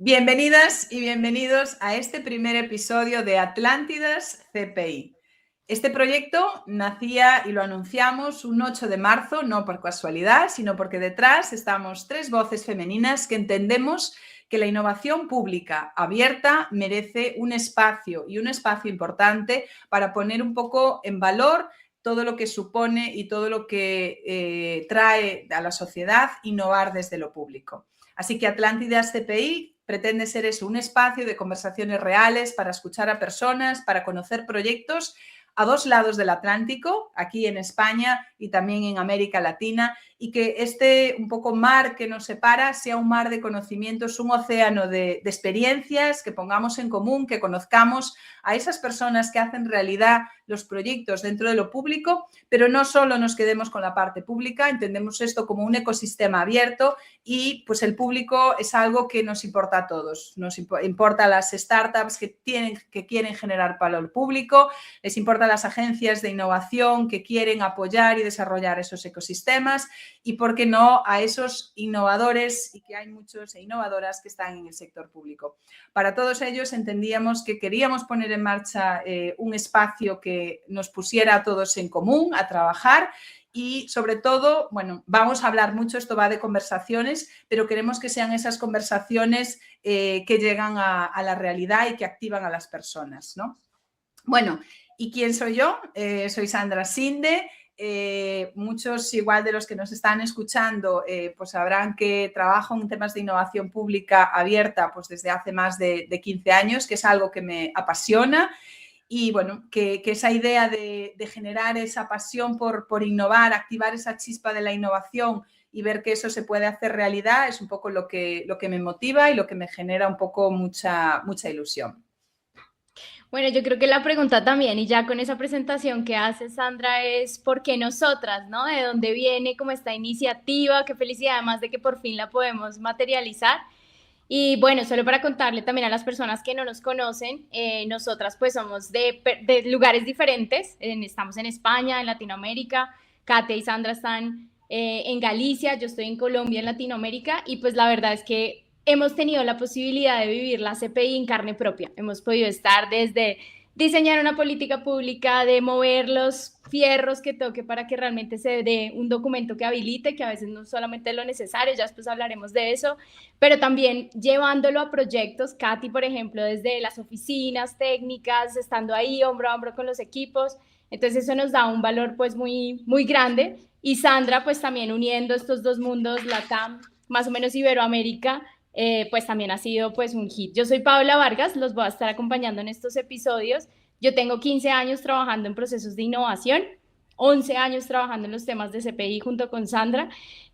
Bienvenidas y bienvenidos a este primer episodio de Atlántidas CPI. Este proyecto nacía y lo anunciamos un 8 de marzo, no por casualidad, sino porque detrás estamos tres voces femeninas que entendemos que la innovación pública abierta merece un espacio y un espacio importante para poner un poco en valor todo lo que supone y todo lo que trae a la sociedad innovar desde lo público. Así que Atlántidas CPI pretende ser eso, un espacio de conversaciones reales para escuchar a personas, para conocer proyectos a dos lados del Atlántico, aquí en España y también en América Latina, y que este un poco mar que nos separa sea un mar de conocimientos, un océano de experiencias que pongamos en común, que conozcamos a esas personas que hacen realidad los proyectos dentro de lo público, pero no solo nos quedemos con la parte pública, entendemos esto como un ecosistema abierto y pues el público es algo que nos importa a todos, nos importa a las startups que quieren generar valor público, les importa a las agencias de innovación que quieren apoyar y desarrollar esos ecosistemas y, ¿por qué no?, a esos innovadores, y que hay muchos, e innovadoras que están en el sector público. Para todos ellos entendíamos que queríamos poner en marcha un espacio que nos pusiera a todos en común, a trabajar y, sobre todo, bueno, vamos a hablar mucho, esto va de conversaciones, pero queremos que sean esas conversaciones que llegan a la realidad y que activan a las personas, ¿no? Bueno, ¿y quién soy yo? Soy Sandra Sinde. Muchos, igual de los que nos están escuchando, pues sabrán que trabajo en temas de innovación pública abierta pues desde hace más de 15 años, que es algo que me apasiona. Y bueno, que esa idea de generar esa pasión por innovar, activar esa chispa de la innovación y ver que eso se puede hacer realidad es un poco lo que me motiva y lo que me genera un poco mucha ilusión. Bueno, yo creo que la pregunta también, y ya con esa presentación que hace Sandra, es ¿por qué nosotras, no? ¿De dónde viene como esta iniciativa? Qué felicidad además de que por fin la podemos materializar. Y bueno, solo para contarle también a las personas que no nos conocen, nosotras pues somos de lugares diferentes, estamos en España, en Latinoamérica, Kate y Sandra están en Galicia, yo estoy en Colombia, en Latinoamérica, y pues la verdad es que hemos tenido la posibilidad de vivir la CPI en carne propia. Hemos podido estar desde diseñar una política pública, de mover los fierros que toque para que realmente se dé un documento que habilite, que a veces no solamente es lo necesario, ya después hablaremos de eso, pero también llevándolo a proyectos. Katy, por ejemplo, desde las oficinas técnicas, estando ahí hombro a hombro con los equipos. Entonces eso nos da un valor pues muy, muy grande. Y Sandra pues también uniendo estos dos mundos, LATAM, más o menos Iberoamérica, pues también ha sido pues un hit. Yo soy Paola Vargas, los voy a estar acompañando en estos episodios. Yo tengo 15 años trabajando en procesos de innovación, 11 años trabajando en los temas de CPI junto con Sandra,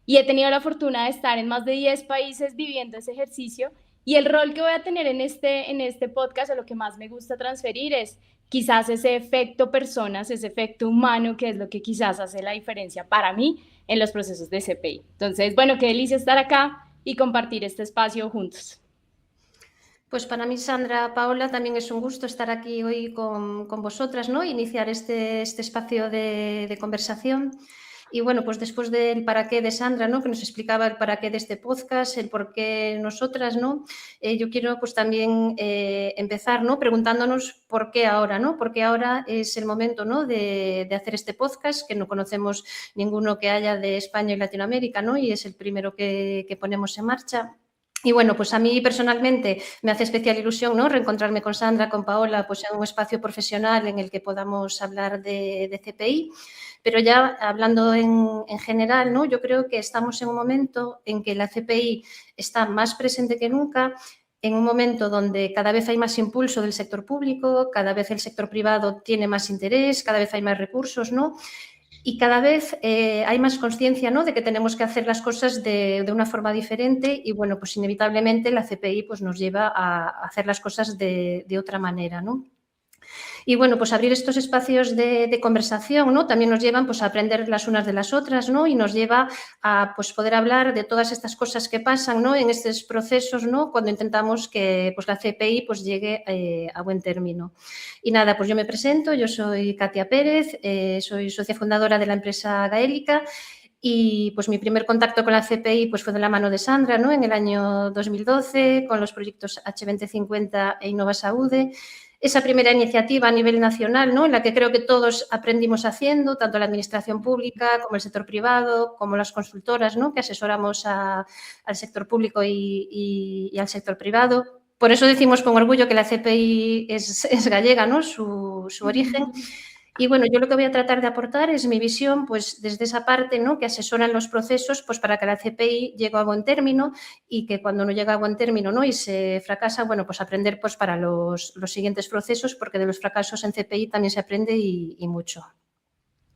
y he tenido la fortuna de estar en más de 10 países viviendo ese ejercicio. Y el rol que voy a tener en este podcast, o lo que más me gusta transferir, es quizás ese efecto personas, ese efecto humano, que es lo que quizás hace la diferencia para mí en los procesos de CPI. Entonces, bueno, qué delicia estar acá y compartir este espacio juntos. Pues para mí, Sandra, Paola, también es un gusto estar aquí hoy con vosotras, ¿no? Iniciar este espacio de conversación. Y bueno, pues después del para qué de Sandra, ¿no?, que nos explicaba el para qué de este podcast, el por qué nosotras, ¿no? Yo quiero pues también empezar, ¿no?, preguntándonos por qué ahora, ¿no? Por qué ahora es el momento, ¿no?, de hacer este podcast, que no conocemos ninguno que haya de España y Latinoamérica, ¿no? Y es el primero que ponemos en marcha. Y bueno, pues a mí personalmente me hace especial ilusión, ¿no?, reencontrarme con Sandra, con Paola, pues en un espacio profesional en el que podamos hablar de CPI. Pero ya hablando en general, ¿no?, yo creo que estamos en un momento en que la CPI está más presente que nunca, en un momento donde cada vez hay más impulso del sector público, cada vez el sector privado tiene más interés, cada vez hay más recursos, ¿no? Y cada vez hay más conciencia, ¿no?, de que tenemos que hacer las cosas de una forma diferente y, bueno, pues inevitablemente la CPI pues, nos lleva a hacer las cosas de otra manera, ¿no? Y, bueno, pues abrir estos espacios de conversación, ¿no?, también nos llevan pues, a aprender las unas de las otras, ¿no?, y nos lleva a pues, poder hablar de todas estas cosas que pasan, ¿no?, en estos procesos, ¿no?, cuando intentamos que pues, la CPI pues, llegue a buen término. Y nada, pues yo me presento, yo soy Katia Pérez, soy socia fundadora de la empresa Gaélica. Y pues mi primer contacto con la CPI pues fue de la mano de Sandra, ¿no? En el año 2012, con los proyectos H2050 e Innova Saúde. Esa primera iniciativa a nivel nacional, ¿no? En la que creo que todos aprendimos haciendo, tanto la administración pública como el sector privado, como las consultoras, ¿no? Que asesoramos al sector público y al sector privado. Por eso decimos con orgullo que la CPI es gallega, ¿no? Su origen. Y bueno, yo lo que voy a tratar de aportar es mi visión, pues desde esa parte, ¿no? Que asesoran los procesos, pues para que la CPI llegue a buen término y que cuando no llega a buen término, ¿no? Y se fracasa, bueno, pues aprender pues para los siguientes procesos, porque de los fracasos en CPI también se aprende y mucho.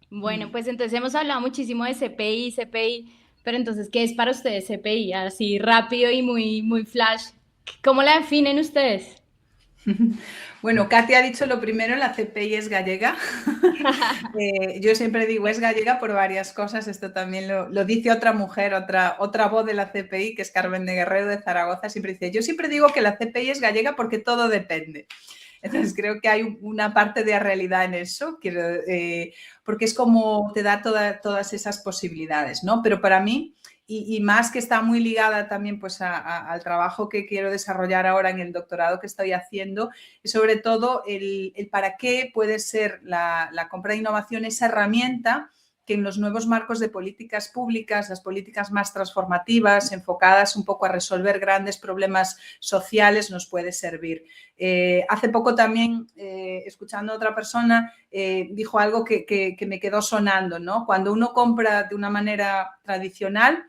Bueno, pues entonces hemos hablado muchísimo de CPI, pero entonces, ¿qué es para ustedes CPI? Así rápido y muy flash. ¿Cómo la definen ustedes? Bueno, Katy ha dicho lo primero, la CPI es gallega. Yo siempre digo es gallega por varias cosas. Esto también lo dice otra mujer, otra voz de la CPI, que es Carmen de Guerrero de Zaragoza. Siempre dice, yo siempre digo que la CPI es gallega porque todo depende. Entonces creo que hay una parte de realidad en eso, porque es como te da todas esas posibilidades, ¿no? Pero para mí, y más que está muy ligada también pues al trabajo que quiero desarrollar ahora en el doctorado que estoy haciendo, y sobre todo el para qué puede ser la compra de innovación esa herramienta que en los nuevos marcos de políticas públicas, las políticas más transformativas, enfocadas un poco a resolver grandes problemas sociales, nos puede servir. Hace poco también, escuchando a otra persona, dijo algo que me quedó sonando, ¿no? Cuando uno compra de una manera tradicional,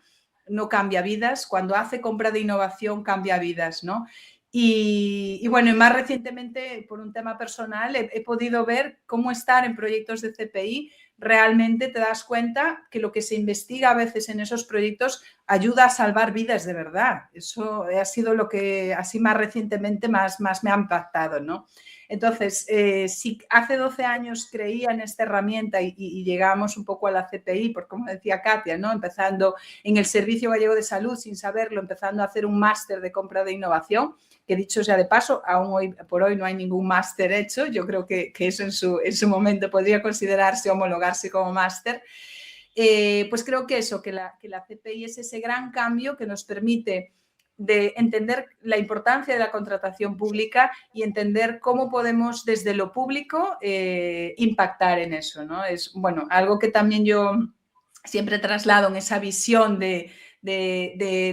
no cambia vidas. Cuando hace compra de innovación, cambia vidas, ¿no? Y bueno, y más recientemente, por un tema personal, he podido ver cómo estar en proyectos de CPI. Realmente te das cuenta que lo que se investiga a veces en esos proyectos ayuda a salvar vidas de verdad. Eso ha sido lo que así más recientemente más me ha impactado, ¿no? Entonces, si hace 12 años creía en esta herramienta y llegamos un poco a la CPI, por como decía Katia, ¿no? Empezando en el Servicio Gallego de Salud sin saberlo, empezando a hacer un máster de compra de innovación, que dicho sea de paso, aún hoy por hoy no hay ningún máster hecho. Yo creo que eso en su momento podría considerarse, homologarse como máster. Pues creo que eso, que la CPI es ese gran cambio que nos permite de entender la importancia de la contratación pública y entender cómo podemos desde lo público impactar en eso, ¿no? Es, bueno, algo que también yo siempre traslado en esa visión de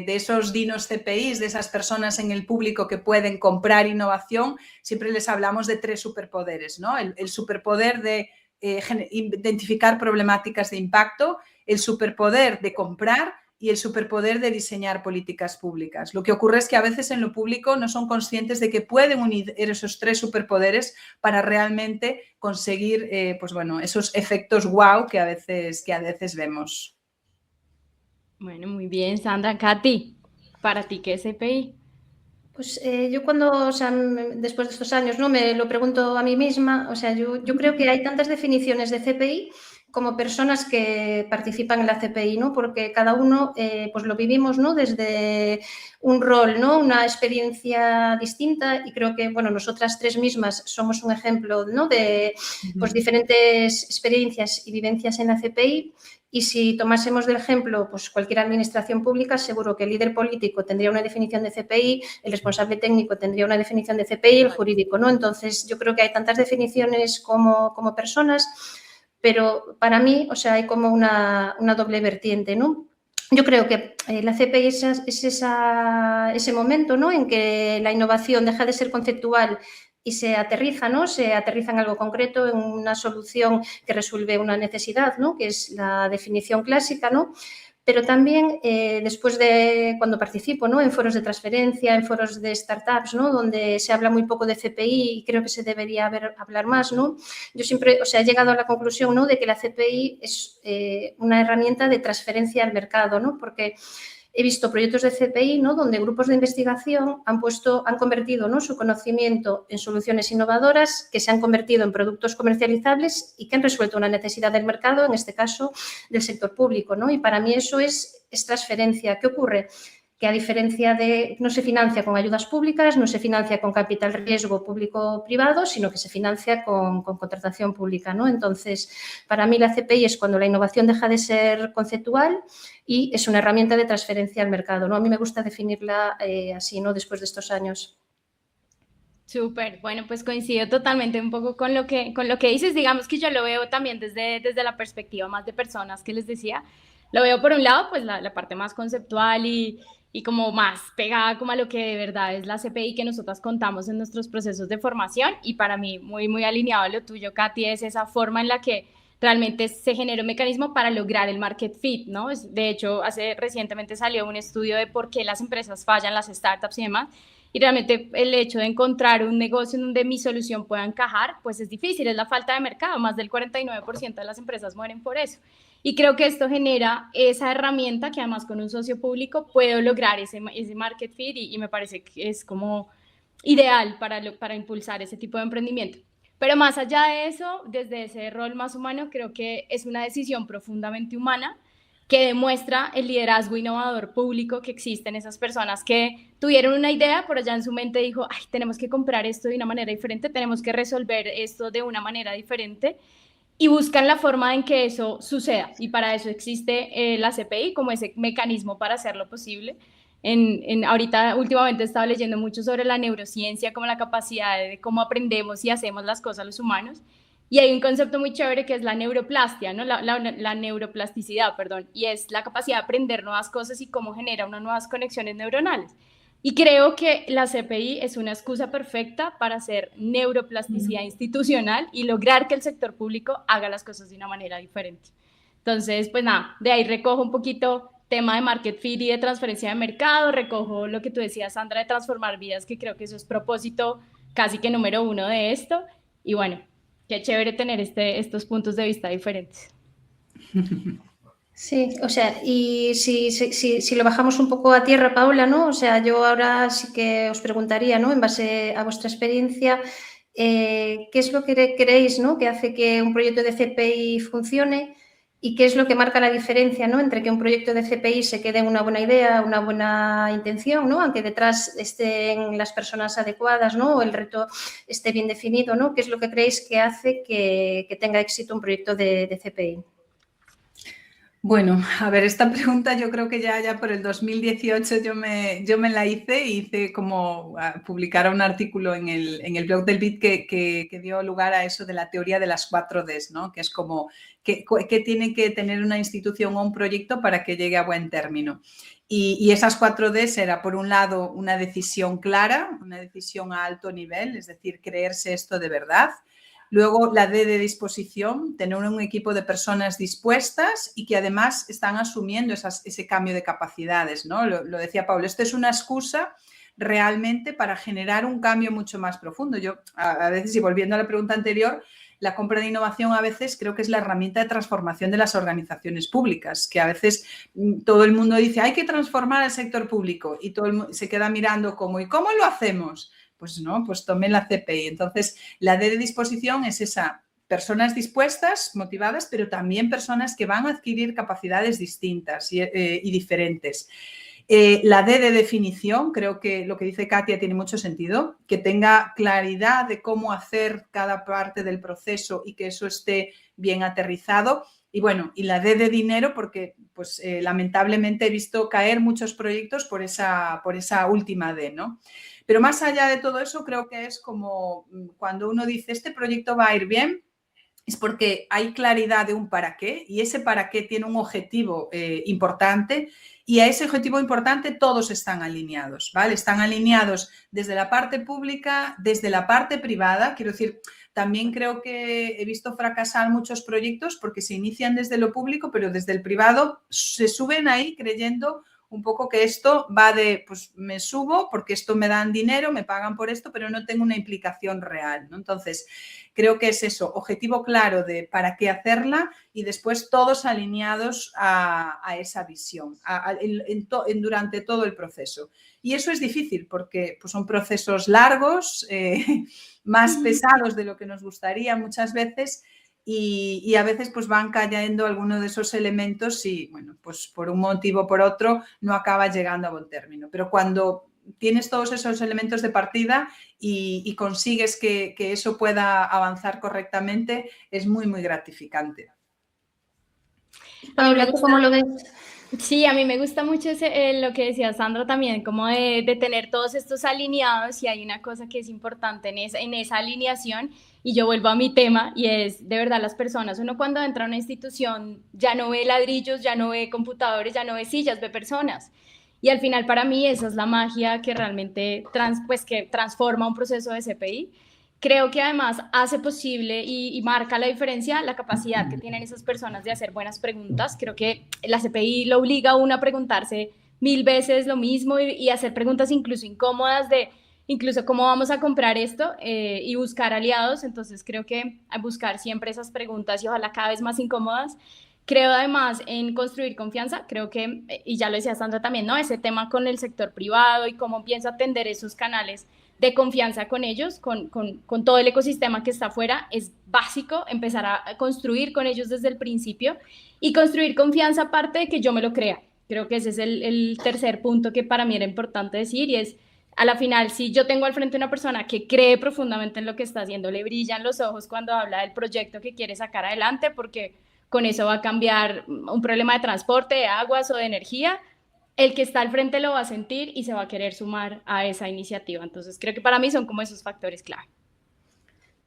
esos dinos CPIs, de esas personas en el público que pueden comprar innovación. Siempre les hablamos de 3 superpoderes, ¿no? El superpoder de identificar problemáticas de impacto, el superpoder de comprar y el superpoder de diseñar políticas públicas. Lo que ocurre es que a veces en lo público no son conscientes de que pueden unir esos 3 superpoderes para realmente conseguir pues bueno, esos efectos wow que a veces vemos. Bueno, muy bien, Sandra. Katy, ¿para ti qué es CPI? Pues yo cuando, o sea, después de estos años, ¿no? Me lo pregunto a mí misma, o sea, yo creo que hay tantas definiciones de CPI como personas que participan en la CPI, ¿no? Porque cada uno, pues lo vivimos, ¿no? Desde un rol, ¿no? Una experiencia distinta y creo que, bueno, nosotras 3 mismas somos un ejemplo, ¿no? De pues diferentes experiencias y vivencias en la CPI. Y si tomásemos de ejemplo pues cualquier administración pública, seguro que el líder político tendría una definición de CPI, el responsable técnico tendría una definición de CPI y el jurídico, ¿no? Entonces, yo creo que hay tantas definiciones como personas, pero para mí, o sea, hay como una doble vertiente, ¿no? Yo creo que la CPI es ese momento, ¿no? En que la innovación deja de ser conceptual y se aterriza, ¿no? Se aterriza en algo concreto, en una solución que resuelve una necesidad, ¿no? Que es la definición clásica, ¿no? Pero también después de cuando participo, ¿no? En foros de transferencia, en foros de startups, ¿no? Donde se habla muy poco de CPI y creo que se debería hablar más, ¿no? Yo siempre, o sea, he llegado a la conclusión, ¿no? De que la CPI es una herramienta de transferencia al mercado, ¿no? Porque he visto proyectos de CPI, ¿no? Donde grupos de investigación han convertido, ¿no? Su conocimiento en soluciones innovadoras que se han convertido en productos comercializables y que han resuelto una necesidad del mercado, en este caso del sector público, ¿no? Y para mí eso es transferencia. ¿Qué ocurre? que a diferencia de, no se financia con ayudas públicas, no se financia con capital riesgo público-privado, sino que se financia con contratación pública, ¿no? Entonces, para mí la CPI es cuando la innovación deja de ser conceptual y es una herramienta de transferencia al mercado, ¿no? A mí me gusta definirla así, ¿no? Después de estos años. Súper, bueno, pues coincido totalmente un poco con lo que dices, digamos que yo lo veo también desde la perspectiva más de personas que les decía, lo veo por un lado, pues la parte más conceptual y como más pegada como a lo que de verdad es la CPI que nosotras contamos en nuestros procesos de formación y para mí muy, muy alineado a lo tuyo, Katy, es esa forma en la que realmente se genera un mecanismo para lograr el market fit, ¿no? De hecho, recientemente salió un estudio de por qué las empresas fallan, las startups y demás, y realmente el hecho de encontrar un negocio en donde mi solución pueda encajar, pues es difícil, es la falta de mercado, más del 49% de las empresas mueren por eso. Y creo que esto genera esa herramienta que además con un socio público puedo lograr ese market fit y me parece que es como ideal para impulsar ese tipo de emprendimiento. Pero más allá de eso, desde ese rol más humano, creo que es una decisión profundamente humana que demuestra el liderazgo innovador público que existe en esas personas que tuvieron una idea, pero ya en su mente dijo, ay, tenemos que comprar esto de una manera diferente, tenemos que resolver esto de una manera diferente y buscan la forma en que eso suceda. Y para eso existe la CPI como ese mecanismo para hacerlo posible. Ahorita, últimamente he estado leyendo mucho sobre la neurociencia, como la capacidad de cómo aprendemos y hacemos las cosas los humanos. Y hay un concepto muy chévere que es la neuroplastia, ¿no? La neuroplasticidad, perdón, y es la capacidad de aprender nuevas cosas y cómo genera unas nuevas conexiones neuronales. Y creo que la CPI es una excusa perfecta para hacer neuroplasticidad institucional y lograr que el sector público haga las cosas de una manera diferente. Entonces, pues nada, de ahí recojo un poquito tema de market fit y de transferencia de mercado, recojo lo que tú decías, Sandra, de transformar vidas, que creo que eso es propósito casi que número uno de esto. Y bueno, qué chévere tener estos puntos de vista diferentes. Sí, o sea, y si lo bajamos un poco a tierra, Paula, ¿no? O sea, yo ahora sí que os preguntaría, ¿no? En base a vuestra experiencia, ¿qué es lo que creéis, ¿no? Que hace que un proyecto de CPI funcione y qué es lo que marca la diferencia, ¿no? Entre que un proyecto de CPI se quede en una buena idea, una buena intención, ¿no? Aunque detrás estén las personas adecuadas, ¿no? O el reto esté bien definido, ¿no? ¿Qué es lo que creéis que hace que tenga éxito un proyecto de CPI? Bueno, a ver, esta pregunta yo creo que ya por el 2018 yo me la hice como publicar un artículo en el blog del BIT que dio lugar a eso de la teoría de las 4Ds, ¿no? Que es como qué tiene que tener una institución o un proyecto para que llegue a buen término. Y esas 4Ds era, por un lado, una decisión clara, una decisión a alto nivel, es decir, creerse esto de verdad. Luego, la D de disposición, tener un equipo de personas dispuestas y que además están asumiendo ese cambio de capacidades, ¿no? Lo decía Pablo, esto es una excusa realmente para generar un cambio mucho más profundo. Yo, a veces, y volviendo a la pregunta anterior, la compra de innovación a veces creo que es la herramienta de transformación de las organizaciones públicas, que a veces todo el mundo dice, hay que transformar el sector público y todo el mundo se queda mirando como, ¿y cómo lo hacemos? Pues no, pues tomé la CPI. Entonces, la D de disposición es esa, personas dispuestas, motivadas, pero también personas que van a adquirir capacidades distintas y diferentes. La D de definición, creo que lo que dice Katia tiene mucho sentido, que tenga claridad de cómo hacer cada parte del proceso y que eso esté bien aterrizado. Y bueno, y la D de dinero, porque pues lamentablemente he visto caer muchos proyectos por esa última D, ¿no? Pero más allá de todo eso, creo que es como cuando uno dice, este proyecto va a ir bien, es porque hay claridad de un para qué y ese para qué tiene un objetivo importante y a ese objetivo importante todos están alineados, ¿vale? Están alineados desde la parte pública, desde la parte privada. Quiero decir, también creo que he visto fracasar muchos proyectos porque se inician desde lo público, pero desde el privado se suben ahí creyendo un poco que esto va de, pues me subo porque esto me dan dinero, me pagan por esto, pero no tengo una implicación real, ¿no? Entonces, creo que es eso, objetivo claro de para qué hacerla y después todos alineados a esa visión durante todo el proceso. Y eso es difícil porque pues, son procesos largos, más pesados de lo que nos gustaría muchas veces, y a veces pues van cayendo algunos de esos elementos y, bueno, pues por un motivo o por otro no acaba llegando a buen término. Pero cuando tienes todos esos elementos de partida y consigues que eso pueda avanzar correctamente, es muy, muy gratificante. Paula, ¿tú cómo lo ves? Sí, a mí me gusta mucho lo que decía Sandra también, como de tener todos estos alineados, y hay una cosa que es importante en esa alineación, y yo vuelvo a mi tema, y es de verdad las personas. Uno cuando entra a una institución ya no ve ladrillos, ya no ve computadores, ya no ve sillas, ve personas. Y al final para mí esa es la magia que realmente que transforma un proceso de CPI. Creo que además hace posible y marca la diferencia la capacidad que tienen esas personas de hacer buenas preguntas. Creo que la CPI lo obliga a uno a preguntarse 1000 veces lo mismo y hacer preguntas incluso incómodas de incluso cómo vamos a comprar esto y buscar aliados. Entonces creo que buscar siempre esas preguntas y ojalá cada vez más incómodas. Creo además en construir confianza, creo que, y ya lo decía Sandra también, ¿no? Ese tema con el sector privado y cómo pienso atender esos canales de confianza con ellos, con todo el ecosistema que está afuera, es básico empezar a construir con ellos desde el principio y construir confianza aparte de que yo me lo crea. Creo que ese es el tercer punto que para mí era importante decir, y es, a la final, si yo tengo al frente una persona que cree profundamente en lo que está haciendo, le brillan los ojos cuando habla del proyecto que quiere sacar adelante, porque con eso va a cambiar un problema de transporte, de aguas o de energía, el que está al frente lo va a sentir y se va a querer sumar a esa iniciativa. Entonces, creo que para mí son como esos factores clave.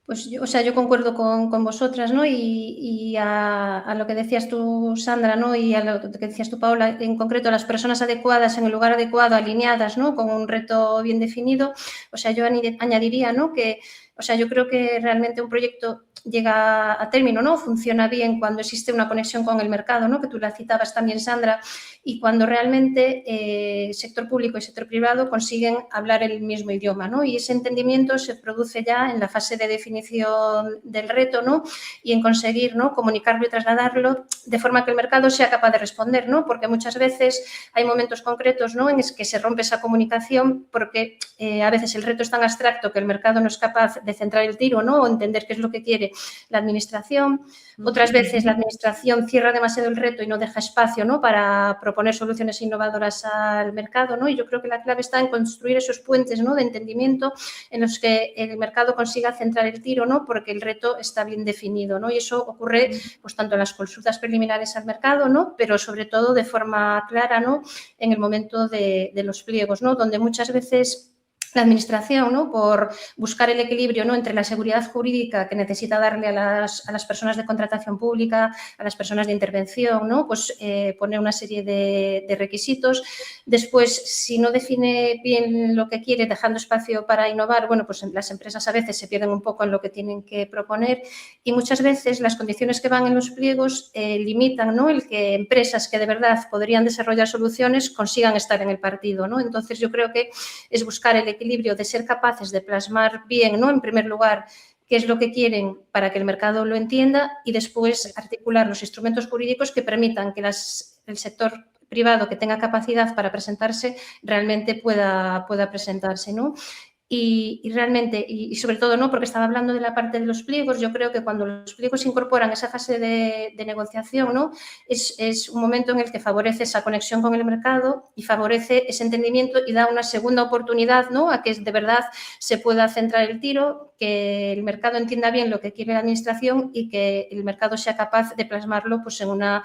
Pues yo, o sea, yo concuerdo con vosotras, ¿no? Y a lo que decías tú, Sandra, ¿no? Y a lo que decías tú, Paola, en concreto, las personas adecuadas en el lugar adecuado, alineadas, ¿no? Con un reto bien definido. O sea, yo añadiría, ¿no? Que, o sea, yo creo que realmente un proyecto llega a término, ¿no? Funciona bien cuando existe una conexión con el mercado, ¿no? Que tú la citabas también, Sandra, y cuando realmente sector público y sector privado consiguen hablar el mismo idioma, ¿no? Y ese entendimiento se produce ya en la fase de definición del reto, ¿no? Y en conseguir, ¿no? Comunicarlo y trasladarlo de forma que el mercado sea capaz de responder, ¿no? Porque muchas veces hay momentos concretos, ¿no? En los que se rompe esa comunicación porque a veces el reto es tan abstracto que el mercado no es capaz de centrar el tiro, ¿no? O entender qué es lo que quiere la administración. Otras veces la administración cierra demasiado el reto y no deja espacio, ¿no? Para proponer soluciones innovadoras al mercado, ¿no? Y yo creo que la clave está en construir esos puentes, ¿no? De entendimiento en los que el mercado consiga centrar el tiro, ¿no? Porque el reto está bien definido, ¿no? Y eso ocurre pues tanto en las consultas preliminares al mercado, ¿no? Pero sobre todo de forma clara, ¿no? En el momento de los pliegos, ¿no? Donde muchas veces la administración, ¿no? Por buscar el equilibrio, ¿no? Entre la seguridad jurídica que necesita darle a las personas de contratación pública, a las personas de intervención, ¿no? Pues poner una serie de requisitos. Después, si no define bien lo que quiere, dejando espacio para innovar, bueno, pues las empresas a veces se pierden un poco en lo que tienen que proponer y muchas veces las condiciones que van en los pliegos limitan, ¿no? El que empresas que de verdad podrían desarrollar soluciones consigan estar en el partido, ¿no? Entonces, yo creo que es buscar el equilibrio de ser capaces de plasmar bien, ¿no? En primer lugar, qué es lo que quieren para que el mercado lo entienda y después articular los instrumentos jurídicos que permitan que el sector privado que tenga capacidad para presentarse realmente pueda presentarse, ¿no? Y realmente, y sobre todo, ¿no? Porque estaba hablando de la parte de los pliegos, yo creo que cuando los pliegos incorporan esa fase de negociación, ¿no? Es un momento en el que favorece esa conexión con el mercado y favorece ese entendimiento y da una segunda oportunidad, ¿no? A que de verdad se pueda centrar el tiro, que el mercado entienda bien lo que quiere la administración y que el mercado sea capaz de plasmarlo pues, en una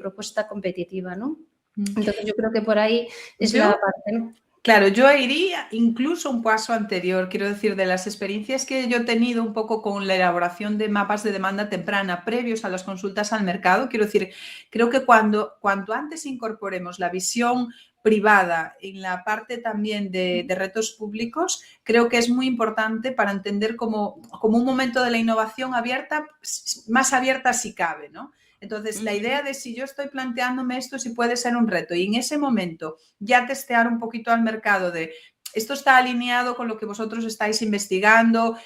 propuesta competitiva, ¿no? Entonces, yo creo que por ahí es la parte, ¿no? Claro, yo iría incluso un paso anterior, quiero decir, de las experiencias que yo he tenido un poco con la elaboración de mapas de demanda temprana previos a las consultas al mercado, quiero decir, creo que cuanto antes incorporemos la visión privada en la parte también de retos públicos, creo que es muy importante para entender como un momento de la innovación abierta, más abierta si cabe, ¿no? Entonces, la idea de si yo estoy planteándome esto, si puede ser un reto y en ese momento ya testear un poquito al mercado de esto está alineado con lo que vosotros estáis investigando,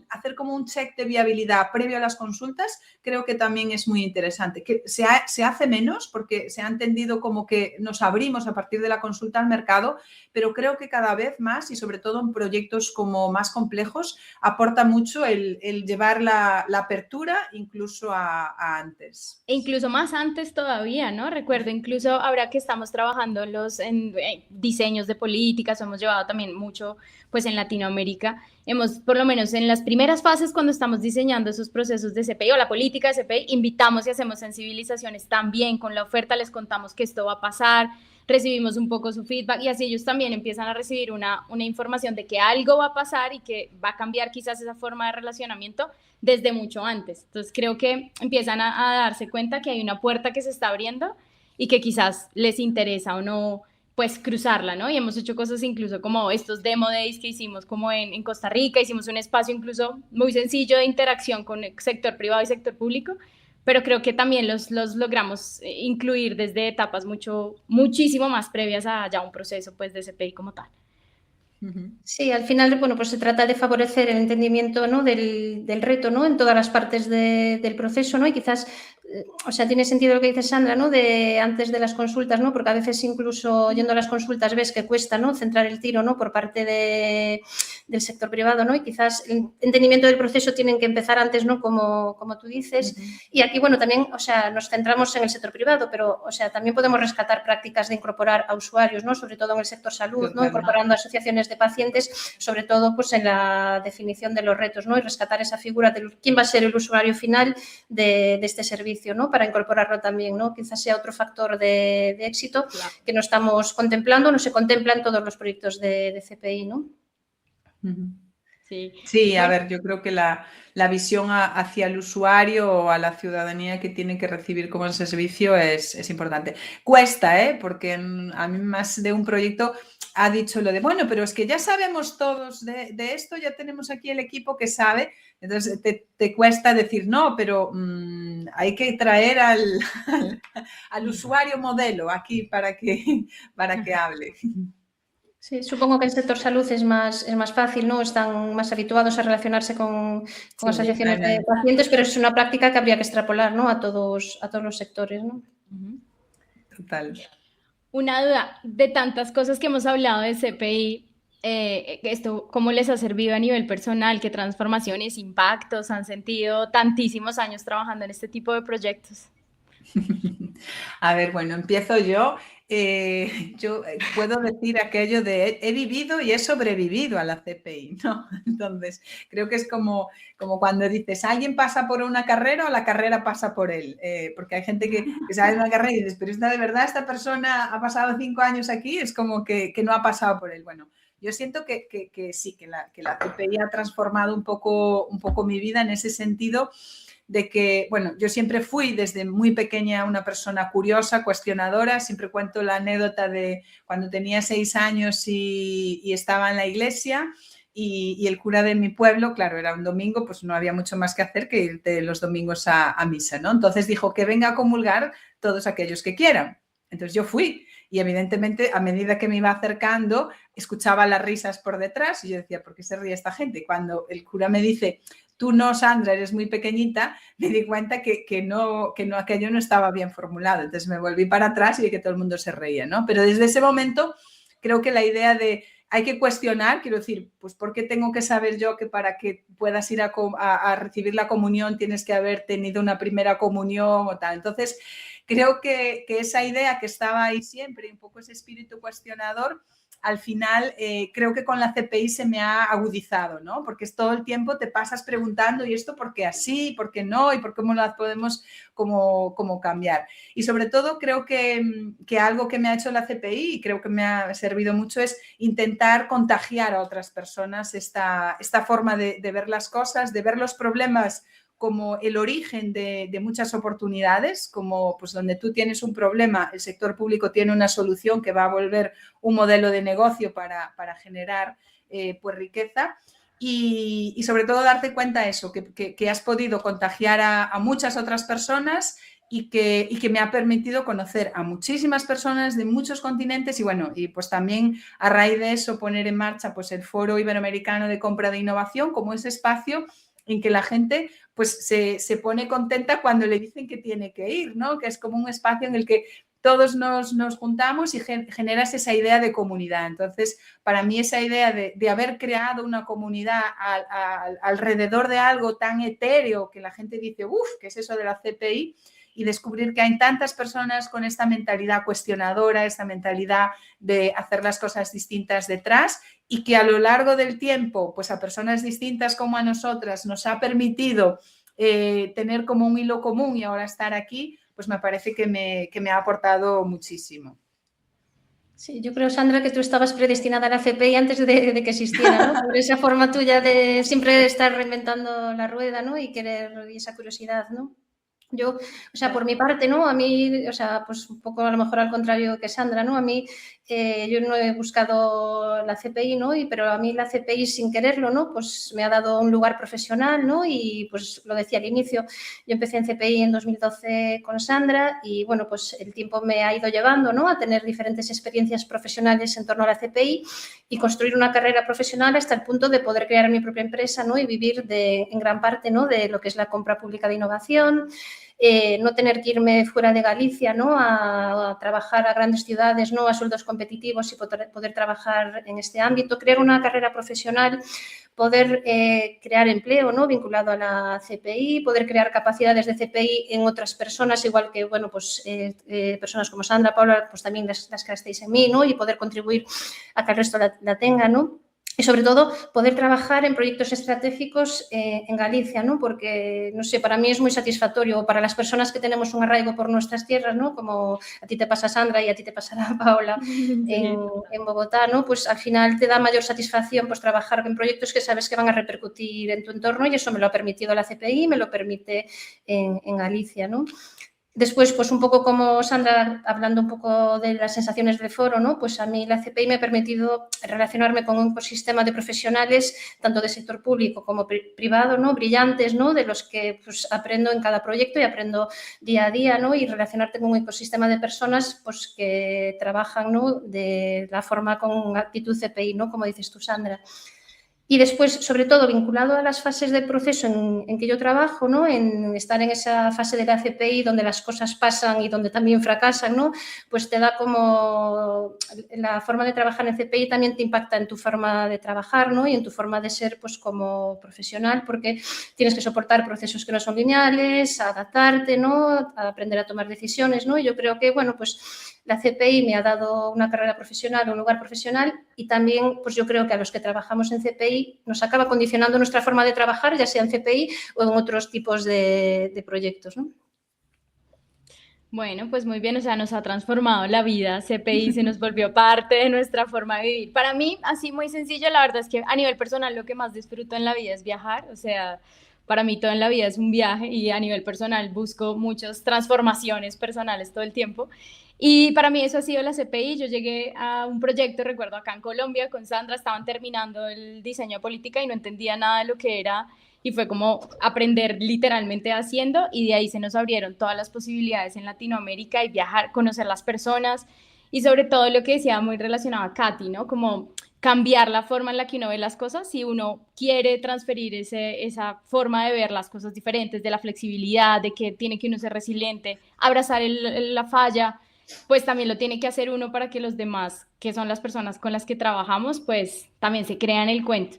hacer como un check de viabilidad previo a las consultas, creo que también es muy interesante. Que se hace menos porque se ha entendido como que nos abrimos a partir de la consulta al mercado, pero creo que cada vez más, y sobre todo en proyectos como más complejos, aporta mucho el llevar la apertura incluso a antes. E incluso más antes todavía, ¿no? Recuerdo, incluso ahora que estamos trabajando en diseños de políticas, hemos llevado también mucho, pues en Latinoamérica, hemos, por lo menos en las primeras fases, cuando estamos diseñando esos procesos de CPI o la política de CPI, invitamos y hacemos sensibilizaciones también con la oferta, les contamos que esto va a pasar, recibimos un poco su feedback y así ellos también empiezan a recibir una información de que algo va a pasar y que va a cambiar quizás esa forma de relacionamiento desde mucho antes. Entonces creo que empiezan a darse cuenta que hay una puerta que se está abriendo y que quizás les interesa o no, pues cruzarla, ¿no? Y hemos hecho cosas incluso como estos demo days que hicimos como en Costa Rica, hicimos un espacio incluso muy sencillo de interacción con el sector privado y sector público, pero creo que también los logramos incluir desde etapas muchísimo más previas a ya un proceso pues de CPI como tal. Sí, al final, bueno, pues se trata de favorecer el entendimiento, ¿no?, del reto, ¿no?, en todas las partes del proceso, ¿no? Y quizás, o sea, tiene sentido lo que dice Sandra, ¿no?, de antes de las consultas, ¿no?, porque a veces incluso yendo a las consultas ves que cuesta, ¿no?, centrar el tiro, ¿no?, por parte del sector privado, ¿no? Y quizás el entendimiento del proceso tienen que empezar antes, ¿no?, como tú dices. Y aquí, bueno, también, o sea, nos centramos en el sector privado, pero, o sea, también podemos rescatar prácticas de incorporar a usuarios, ¿no?, sobre todo en el sector salud, ¿no?, incorporando asociaciones de pacientes, sobre todo pues en la definición de los retos, ¿no?, y rescatar esa figura de quién va a ser el usuario final de este servicio, ¿no?, para incorporarlo también, ¿no? Quizás sea otro factor de éxito que no estamos contemplando, no se contempla en todos los proyectos de CPI, ¿no? Sí, a ver, yo creo que la visión hacia el usuario o a la ciudadanía que tiene que recibir como ese servicio es importante. Cuesta, porque a mí más de un proyecto ha dicho lo de, bueno, pero es que ya sabemos todos de esto, ya tenemos aquí el equipo que sabe, entonces te cuesta decir, no, pero hay que traer al usuario modelo aquí para que hable. Sí, supongo que el sector salud es más fácil, ¿no? Están más habituados a relacionarse con asociaciones de pacientes, pero es una práctica que habría que extrapolar, ¿no?, a todos los sectores, ¿no? Total. Una duda, de tantas cosas que hemos hablado de CPI, esto, ¿cómo les ha servido a nivel personal? ¿Qué transformaciones, impactos han sentido tantísimos años trabajando en este tipo de proyectos? A ver, bueno, empiezo yo. Yo puedo decir aquello de he vivido y he sobrevivido a la CPI, ¿no? Entonces, creo que es como cuando dices, alguien pasa por una carrera o la carrera pasa por él, porque hay gente que sale de una carrera y dices, pero de verdad esta persona ha pasado 5 años aquí, es como que no ha pasado por él. Bueno, yo siento que sí, que la CPI ha transformado un poco mi vida en ese sentido, de que, bueno, yo siempre fui desde muy pequeña una persona curiosa, cuestionadora. Siempre cuento la anécdota de cuando tenía 6 años y estaba en la iglesia y el cura de mi pueblo, claro, era un domingo, pues no había mucho más que hacer que irte los domingos a misa, ¿no? Entonces dijo que venga a comulgar todos aquellos que quieran. Entonces yo fui y evidentemente a medida que me iba acercando escuchaba las risas por detrás y yo decía, ¿por qué se ríe esta gente? Cuando el cura me dice, tú no, Sandra, eres muy pequeñita, me di cuenta que aquello no estaba bien formulado. Entonces me volví para atrás y vi que todo el mundo se reía, ¿no? Pero desde ese momento creo que la idea de hay que cuestionar, quiero decir, pues ¿por qué tengo que saber yo que para que puedas ir a recibir la comunión tienes que haber tenido una primera comunión o tal? Entonces, creo que esa idea que estaba ahí siempre, un poco ese espíritu cuestionador, al final creo que con la CPI se me ha agudizado, ¿no? Porque es todo el tiempo te pasas preguntando, ¿y esto por qué así? ¿Por qué no? ¿Y por cómo las podemos como cambiar? Y sobre todo creo que algo que me ha hecho la CPI y creo que me ha servido mucho es intentar contagiar a otras personas esta forma de ver las cosas, de ver los problemas como el origen de muchas oportunidades, como pues donde tú tienes un problema, el sector público tiene una solución que va a volver un modelo de negocio para generar pues riqueza y sobre todo darte cuenta de eso, que has podido contagiar a muchas otras personas y que me ha permitido conocer a muchísimas personas de muchos continentes y bueno, y pues también a raíz de eso poner en marcha pues el Foro Iberoamericano de Compra de Innovación como ese espacio en que la gente pues se pone contenta cuando le dicen que tiene que ir, ¿no? Que es como un espacio en el que todos nos juntamos y generas esa idea de comunidad. Entonces, para mí esa idea de haber creado una comunidad alrededor de algo tan etéreo que la gente dice, uff, ¿qué es eso de la CPI? Y descubrir que hay tantas personas con esta mentalidad cuestionadora, esta mentalidad de hacer las cosas distintas detrás y que a lo largo del tiempo, pues a personas distintas como a nosotras nos ha permitido tener como un hilo común y ahora estar aquí, pues me parece que me ha aportado muchísimo. Sí, yo creo, Sandra, que tú estabas predestinada a la CPI antes de que existiera, ¿no? Por esa forma tuya de siempre estar reinventando la rueda, ¿no? Y querer, y esa curiosidad, ¿no? Yo, o sea, por mi parte, ¿no? A mí, o sea, pues un poco a lo mejor al contrario que Sandra, ¿no? A mí, yo no he buscado la CPI, ¿no? Pero a mí la CPI sin quererlo, ¿no? Pues me ha dado un lugar profesional, ¿no? Y pues lo decía al inicio, yo empecé en CPI en 2012 con Sandra y bueno, pues el tiempo me ha ido llevando, ¿no? A tener diferentes experiencias profesionales en torno a la CPI y construir una carrera profesional hasta el punto de poder crear mi propia empresa, ¿no? Y vivir en gran parte, ¿no? De lo que es la compra pública de innovación. No tener que irme fuera de Galicia, ¿no? A trabajar a grandes ciudades, ¿no? A sueldos competitivos y poder trabajar en este ámbito, crear una carrera profesional, poder crear empleo, ¿no? Vinculado a la CPI, poder crear capacidades de CPI en otras personas, igual que, bueno, pues personas como Sandra, Paula, pues también las creasteis en mí, ¿no? Y poder contribuir a que el resto la tenga, ¿no? Y sobre todo poder trabajar en proyectos estratégicos en Galicia, ¿no? Porque, no sé, para mí es muy satisfactorio, para las personas que tenemos un arraigo por nuestras tierras, ¿no? Como a ti te pasa, Sandra, y a ti te pasará, Paola, en Bogotá, ¿no? Pues al final te da mayor satisfacción pues trabajar en proyectos que sabes que van a repercutir en tu entorno y eso me lo ha permitido la CPI, me lo permite en Galicia, ¿no? Después, pues un poco como Sandra, hablando un poco de las sensaciones del foro, ¿no? Pues a mí la CPI me ha permitido relacionarme con un ecosistema de profesionales, tanto del sector público como privado, ¿no? Brillantes, ¿no? De los que pues, aprendo en cada proyecto y aprendo día a día, ¿no? Y relacionarte con un ecosistema de personas pues, que trabajan, ¿no? De la forma con actitud CPI, ¿no? Como dices tú, Sandra. Y después, sobre todo, vinculado a las fases del proceso en que yo trabajo, ¿no? En estar en esa fase de la CPI donde las cosas pasan y donde también fracasan, ¿no? Pues te da como la forma de trabajar en CPI también te impacta en tu forma de trabajar, ¿no? Y en tu forma de ser, pues como profesional, porque tienes que soportar procesos que no son lineales, adaptarte, ¿no? A aprender a tomar decisiones, ¿no? Y yo creo que, bueno, pues la CPI me ha dado una carrera profesional, un lugar profesional y también, pues yo creo que a los que trabajamos en CPI nos acaba condicionando nuestra forma de trabajar, ya sea en CPI o en otros tipos de proyectos, ¿no? Bueno, pues muy bien, o sea, nos ha transformado la vida, CPI se nos volvió parte de nuestra forma de vivir. Para mí, así muy sencillo, la verdad es que a nivel personal lo que más disfruto en la vida es viajar, o sea, para mí todo en la vida es un viaje y a nivel personal busco muchas transformaciones personales todo el tiempo. Y para mí eso ha sido la CPI. Yo llegué a un proyecto, recuerdo acá en Colombia, con Sandra, estaban terminando el diseño de política y no entendía nada de lo que era y fue como aprender literalmente haciendo y de ahí se nos abrieron todas las posibilidades en Latinoamérica y viajar, conocer las personas y sobre todo lo que decía muy relacionado a Katy, ¿no? Como cambiar la forma en la que uno ve las cosas si uno quiere transferir esa forma de ver las cosas diferentes, de la flexibilidad, de que tiene que uno ser resiliente, abrazar la falla, pues también lo tiene que hacer uno para que los demás, que son las personas con las que trabajamos, pues también se crean el cuento.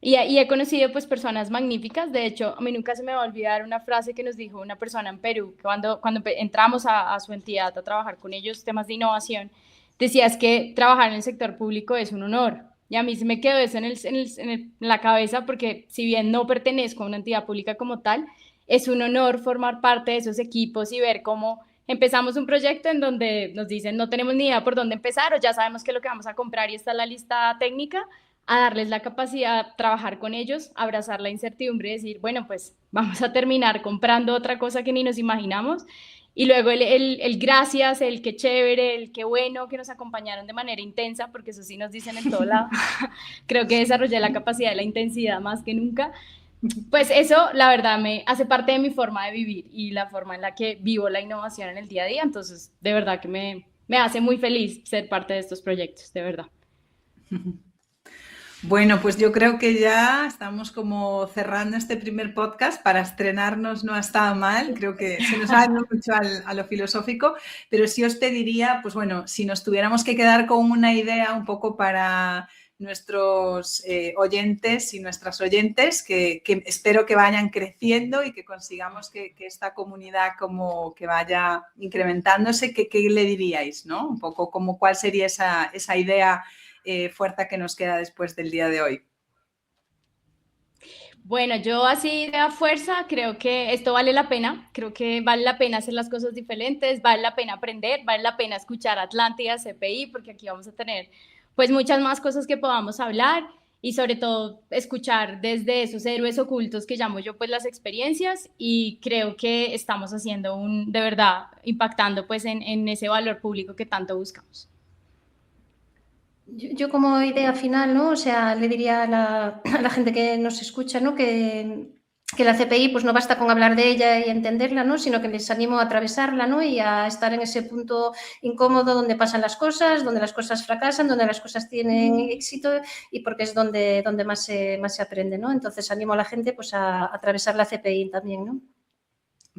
Y he conocido pues personas magníficas, de hecho a mí nunca se me va a olvidar una frase que nos dijo una persona en Perú cuando entramos a su entidad a trabajar con ellos temas de innovación, decía es que trabajar en el sector público es un honor y a mí se me quedó eso en la cabeza porque si bien no pertenezco a una entidad pública como tal, es un honor formar parte de esos equipos y ver cómo empezamos un proyecto en donde nos dicen no tenemos ni idea por dónde empezar o ya sabemos qué es lo que vamos a comprar y está la lista técnica, a darles la capacidad de trabajar con ellos, abrazar la incertidumbre y decir, bueno, pues vamos a terminar comprando otra cosa que ni nos imaginamos. Y luego el gracias, el qué chévere, el qué bueno que nos acompañaron de manera intensa, porque eso sí nos dicen en todo lado. Creo que desarrollé la capacidad de la intensidad más que nunca. Pues eso, la verdad, me hace parte de mi forma de vivir y la forma en la que vivo la innovación en el día a día. Entonces, de verdad que me hace muy feliz ser parte de estos proyectos, de verdad. Bueno, pues yo creo que ya estamos como cerrando este primer podcast. Para estrenarnos no ha estado mal, creo que se nos ha ido mucho a lo filosófico, pero sí os pediría, pues bueno, si nos tuviéramos que quedar con una idea un poco para nuestros oyentes y nuestras oyentes, que espero que vayan creciendo y que consigamos que esta comunidad como que vaya incrementándose, ¿qué le diríais, no? Un poco como cuál sería esa idea fuerza que nos queda después del día de hoy. Bueno, yo así de a fuerza creo que esto vale la pena, creo que vale la pena hacer las cosas diferentes, vale la pena aprender, vale la pena escuchar Atlántida, CPI, porque aquí vamos a tener pues muchas más cosas que podamos hablar y sobre todo escuchar desde esos héroes ocultos que llamo yo pues las experiencias y creo que estamos haciendo de verdad, impactando pues en ese valor público que tanto buscamos. Yo como idea final, ¿no? O sea, le diría a la gente que nos escucha, ¿no? Que la CPI pues no basta con hablar de ella y entenderla, ¿no? Sino que les animo a atravesarla, ¿no? Y a estar en ese punto incómodo donde pasan las cosas, donde las cosas fracasan, donde las cosas tienen éxito y porque es donde más se aprende, ¿no? Entonces animo a la gente pues a atravesar la CPI también, ¿no?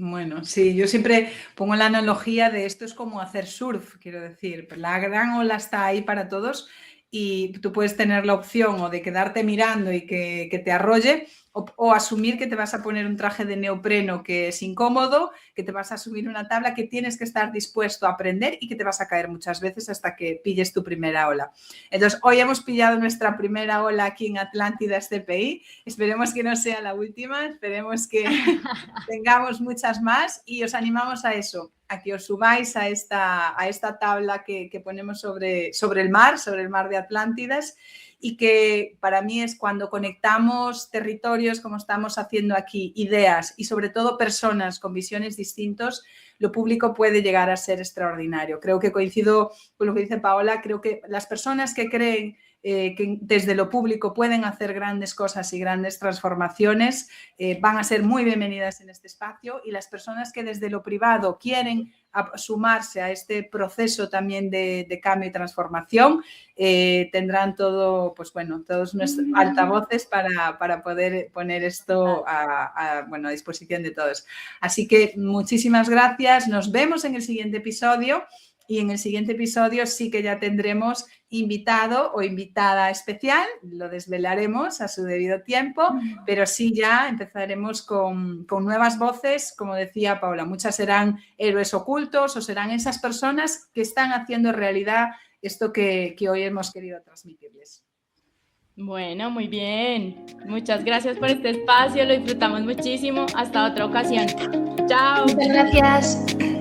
Bueno, sí, yo siempre pongo la analogía de esto es como hacer surf, quiero decir, la gran ola está ahí para todos y tú puedes tener la opción o de quedarte mirando y que te arrolle o asumir que te vas a poner un traje de neopreno que es incómodo, que te vas a subir una tabla que tienes que estar dispuesto a aprender y que te vas a caer muchas veces hasta que pilles tu primera ola. Entonces, hoy hemos pillado nuestra primera ola aquí en Atlántida CPI, esperemos que no sea la última, esperemos que tengamos muchas más y os animamos a eso, a que os subáis a esta tabla que ponemos sobre el mar de Atlántidas y que para mí es cuando conectamos territorios como estamos haciendo aquí, ideas y sobre todo personas con visiones distintas, lo público puede llegar a ser extraordinario. Creo que coincido con lo que dice Paola, creo que las personas que creen que desde lo público pueden hacer grandes cosas y grandes transformaciones, van a ser muy bienvenidas en este espacio y las personas que desde lo privado quieren sumarse a este proceso también de cambio y transformación, tendrán todo, pues bueno, todos nuestros altavoces para poder poner esto a disposición de todos. Así que muchísimas gracias, nos vemos en el siguiente episodio. Y en el siguiente episodio sí que ya tendremos invitado o invitada especial, lo desvelaremos a su debido tiempo, pero sí ya empezaremos con nuevas voces, como decía Paula, muchas serán héroes ocultos o serán esas personas que están haciendo realidad esto que hoy hemos querido transmitirles. Bueno, muy bien. Muchas gracias por este espacio, lo disfrutamos muchísimo. Hasta otra ocasión. Chao. Muchas gracias.